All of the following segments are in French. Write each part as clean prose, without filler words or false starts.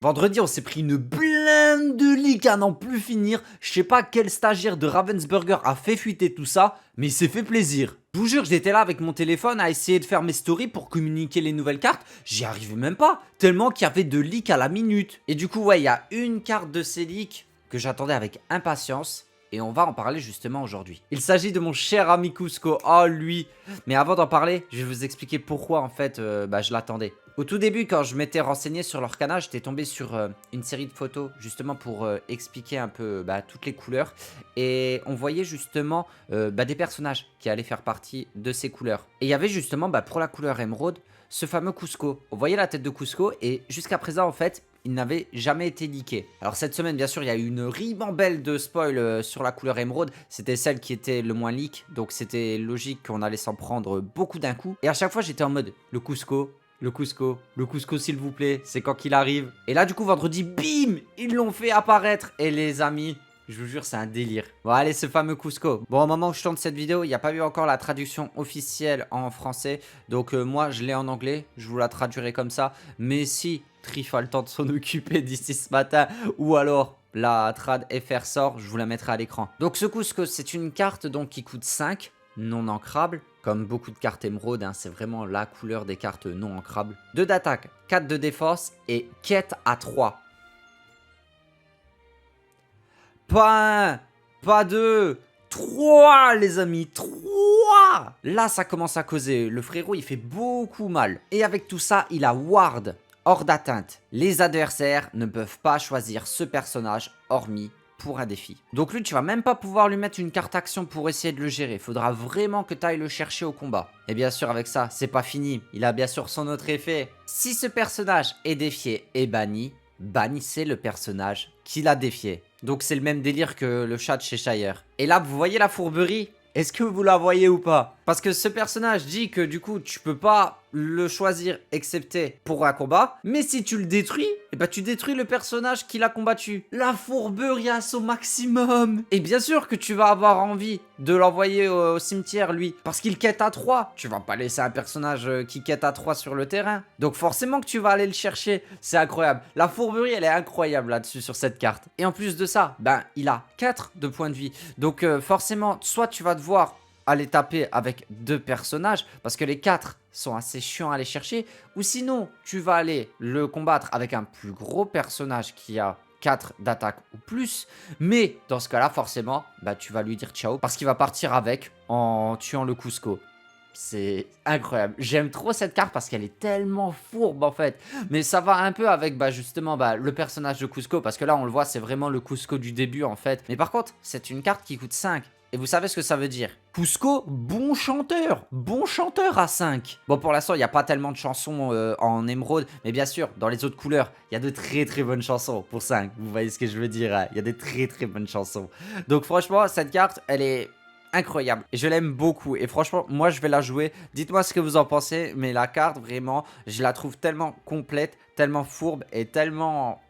Vendredi, on s'est pris une blinde de leaks à n'en plus finir. Je sais pas quel stagiaire de Ravensburger a fait fuiter tout ça, mais il s'est fait plaisir. Je vous jure, j'étais là avec mon téléphone à essayer de faire mes stories pour communiquer les nouvelles cartes. J'y arrivais même pas, tellement qu'il y avait de leaks à la minute. Et du coup, ouais, il y a une carte de ces leaks que j'attendais avec impatience. Et on va en parler justement aujourd'hui. Il s'agit de mon cher ami Cusco. Oh lui. Mais avant d'en parler, je vais vous expliquer pourquoi en fait je l'attendais. Au tout début, quand je m'étais renseigné sur leur canal, j'étais tombé sur une série de photos justement pour expliquer un peu toutes les couleurs. Et on voyait justement des personnages qui allaient faire partie de ces couleurs. Et il y avait justement pour la couleur émeraude, ce fameux Cusco. On voyait la tête de Cusco et jusqu'à présent en fait, il n'avait jamais été leaké. Alors cette semaine, bien sûr, il y a eu une ribambelle de spoil sur la couleur émeraude. C'était celle qui était le moins leak, donc c'était logique qu'on allait s'en prendre beaucoup d'un coup. Et à chaque fois, j'étais en mode, le Cusco, le Cusco, le Cusco s'il vous plaît, c'est quand qu'il arrive. Et là, du coup, vendredi, bim, ils l'ont fait apparaître. Et les amis, je vous jure, c'est un délire. Bon, allez, ce fameux Cusco. Bon, au moment où je tourne cette vidéo, il n'y a pas eu encore la traduction officielle en français. Donc, moi, je l'ai en anglais. Je vous la traduirai comme ça. Mais si Trif a le temps de s'en occuper d'ici ce matin, ou alors la trad FR sort, je vous la mettrai à l'écran. Donc, ce Cusco, c'est une carte donc, qui coûte 5, non ancrable. Comme beaucoup de cartes émeraude, hein, c'est vraiment la couleur des cartes non ancrables. 2 d'attaque, 4 de défense et quête à 3. Pas 1, pas 2, 3 les amis, 3. Là ça commence à causer, le frérot il fait beaucoup mal. Et avec tout ça, il a ward, hors d'atteinte. Les adversaires ne peuvent pas choisir ce personnage hormis pour un défi. Donc lui tu vas même pas pouvoir lui mettre une carte action pour essayer de le gérer. Il faudra vraiment que tu ailles le chercher au combat. Et bien sûr avec ça, c'est pas fini. Il a bien sûr son autre effet. Si ce personnage est défié et banni, bannissez le personnage qui l'a défié. Donc c'est le même délire que le chat de chez Shire. Et là, vous voyez la fourberie? Est-ce que vous la voyez ou pas? Parce que ce personnage dit que du coup, tu peux pas le choisir excepté pour un combat. Mais si tu le détruis, eh ben, tu détruis le personnage qui l'a combattu. La fourberie à son maximum. Et bien sûr que tu vas avoir envie de l'envoyer au cimetière, lui. Parce qu'il quête à 3. Tu vas pas laisser un personnage qui quête à 3 sur le terrain. Donc forcément que tu vas aller le chercher. C'est incroyable. La fourberie, elle est incroyable là-dessus sur cette carte. Et en plus de ça, ben, il a 4 de points de vie. Donc forcément, soit tu vas devoir aller taper avec 2 personnages, parce que les 4 sont assez chiants à aller chercher, ou sinon, tu vas aller le combattre avec un plus gros personnage qui a 4 d'attaque ou plus, mais dans ce cas-là, forcément, bah, tu vas lui dire ciao, parce qu'il va partir avec en tuant le Cusco. C'est incroyable. J'aime trop cette carte parce qu'elle est tellement fourbe en fait. Mais ça va un peu avec justement le personnage de Cusco. Parce que là on le voit, c'est vraiment le Cusco du début en fait. Mais par contre, c'est une carte qui coûte 5. Et vous savez ce que ça veut dire? Cusco, bon chanteur à 5. Bon, pour l'instant, il n'y a pas tellement de chansons en émeraude, mais bien sûr, dans les autres couleurs, il y a de très très bonnes chansons pour 5. Vous voyez ce que je veux dire, hein? Il y a des très très bonnes chansons. Donc franchement, cette carte, elle est incroyable. Et je l'aime beaucoup. Et franchement, moi, je vais la jouer. Dites-moi ce que vous en pensez, mais la carte, vraiment, je la trouve tellement complète, tellement fourbe et tellement...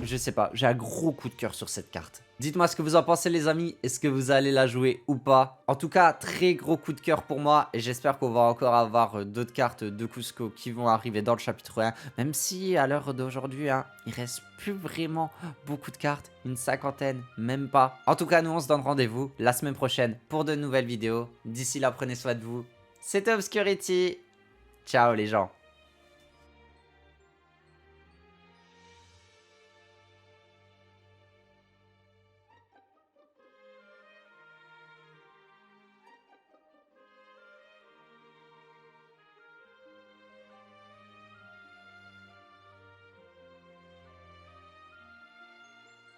Je sais pas, j'ai un gros coup de cœur sur cette carte. Dites-moi ce que vous en pensez les amis, est-ce que vous allez la jouer ou pas? En tout cas, très gros coup de cœur pour moi et j'espère qu'on va encore avoir d'autres cartes de Cusco qui vont arriver dans le chapitre 1. Même si à l'heure d'aujourd'hui, hein, il reste plus vraiment beaucoup de cartes, une cinquantaine, même pas. En tout cas, nous on se donne rendez-vous la semaine prochaine pour de nouvelles vidéos. D'ici là, prenez soin de vous. C'était Obscurity. Ciao les gens.